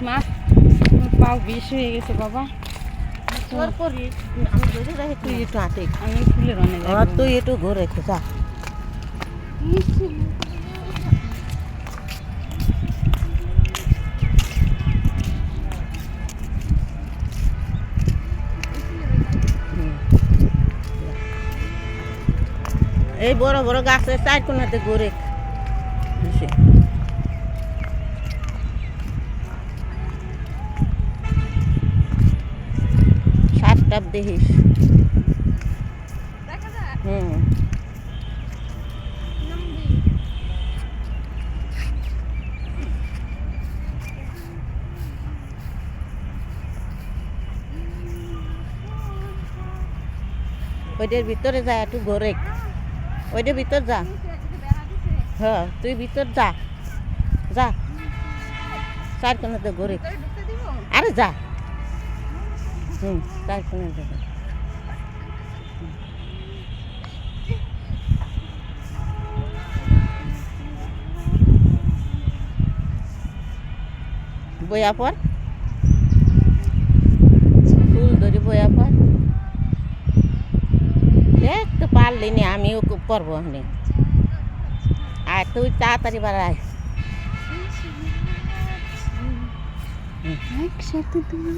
মা পাও বেশ হয়ে গেছে বাবা তুই একটু হাতে আমি ফুলের অনেক তুই একটু ঘুরে খোঁজা এই বড় বড় গাছের চার কোনাতে ঘুরে সাতটা দেখিস হুম ওইটার ভিতরে যা একটু ঘুরে ওইটার ভিতর যা হ্যাঁ তুই ভিতর যা যা চার কোনাতে ঘুরে আরে যা চার কোনাতে বইয়া পর ফুল ধরে বইয়া পর দেখতে পারলি নি আমিও করবো নি আর তুই তাড়াতাড়ি বাড়াই একসাথে তুমি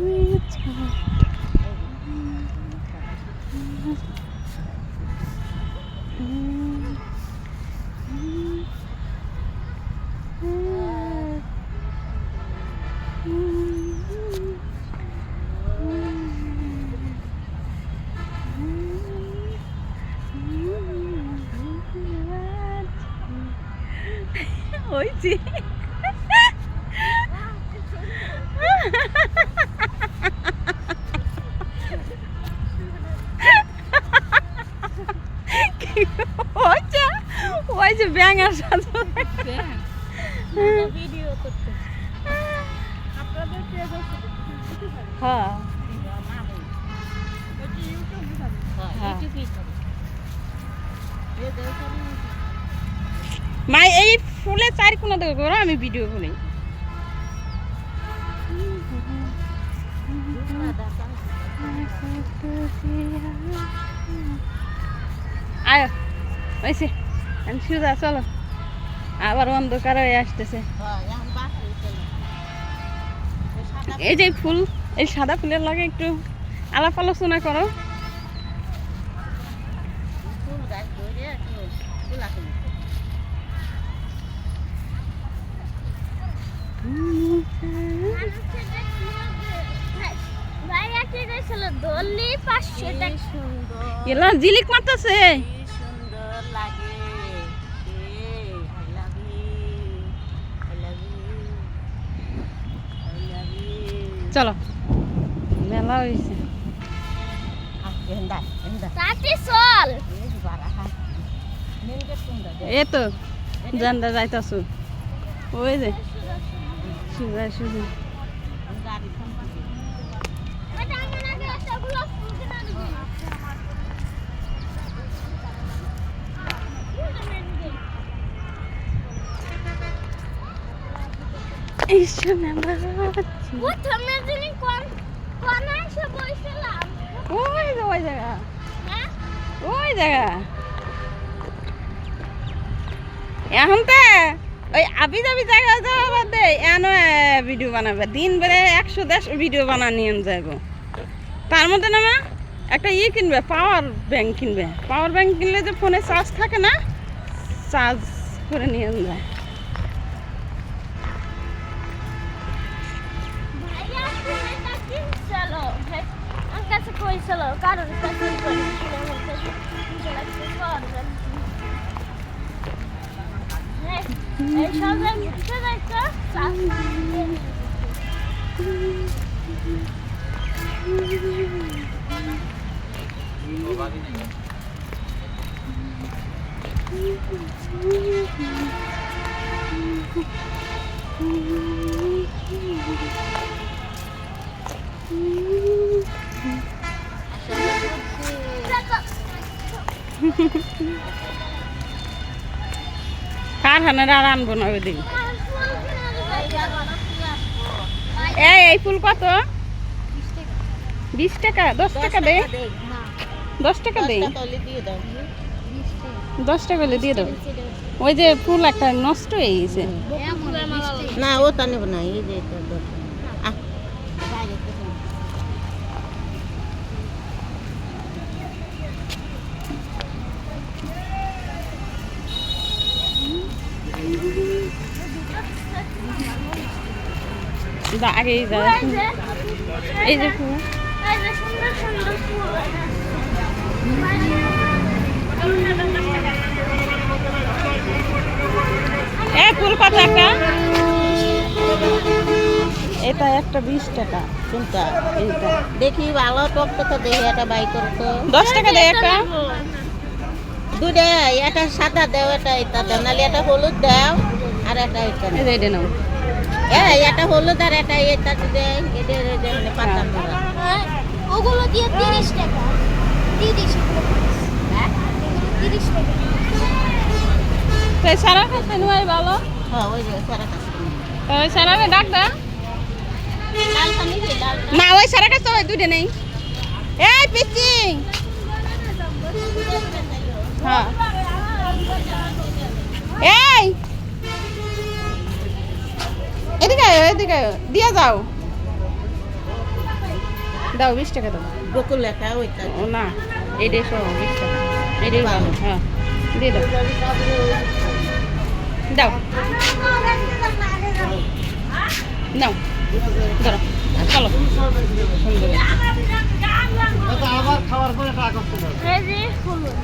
ওই যে ওই যে ব্যাঙের সাথে ভিডিও করতে হ্যাঁ মা এই ফুলে চার কোনা দেখো করো আমি ভিডিও করি আয় ওইসে সুজা চলো আবার অন্ধকার হয়ে আসতেছে এই যে ফুল এই সাদা ফুলের লাগে একটু আলাপ আলোচনা করো জিলিক মারতেছে চলো মেলা হয়েছে এই তো জানদা যাইতাছ ওই যে সুজা সুজা ওই জায়গা এখন তো ওই আবি যাবি জায়গা যাওয়া দে এন ভিডিও বানাবে দিন বেড়ে 100-150 ভিডিও বানা নিয়ে যাবো তার মধ্যে না মা একটা কিনবে পাওয়ার ব্যাংক কিনবে পাওয়ার ব্যাংক কিনলে যে ফোনে চার্জ থাকে না চার্জ করে নিয়ে যায় কারখানার আর আনবো না ওই দিন। এই ফুল কত? 20 টাকা? 10 টাকা দে, 10 টাকা দে, 10 টাকা হলে দিয়ে দাও। ওই যে ফুল একটা নষ্ট হয়ে গেছে। না ও তা নেব না, এই যে এটা দরকার। আহ, আগেই যা, এই যে ফুল ফুল কত একটা? এটা একটা 20 টাকা। কোনটা? এইটা দেখি ভালো টক তো দেখি, এটা বাই করো তো। 10 টাকা দেয় একটা। দুইটা, এটা সাদা দাও, এটা এটা দাও, নাহলে এটা হলুদ দাও, আর এটা এটা এই যে এটা নাও। এটা হলুদ আর এটা এটা দেয়, এটা এটা পাতা করা। ওগুলো দিয়ে 30 টাকা দিয়ে দিছি। হ্যাঁ এগুলো 30 টাকা। তো সারা কাছে নয় ভালো। হ্যাঁ ওই যে সারা কাছে তো সারা ডাক দা লাল পানি দিয়ে লাল না, ওই সারা কাছে ওই দুইটা নেই। এই পিচি, হ্যাঁ এই এদিকে আয়, এদিকে আয়, দিয়ে যাও, দাও 20 টাকা দাও। বকুল লেখা ওইটা। ও না, এই 120 টাকা, এটাই ভালো। হ্যাঁ দিয়ে দাও, দাও নাও, ধরো চলো। এই যে হলুদ।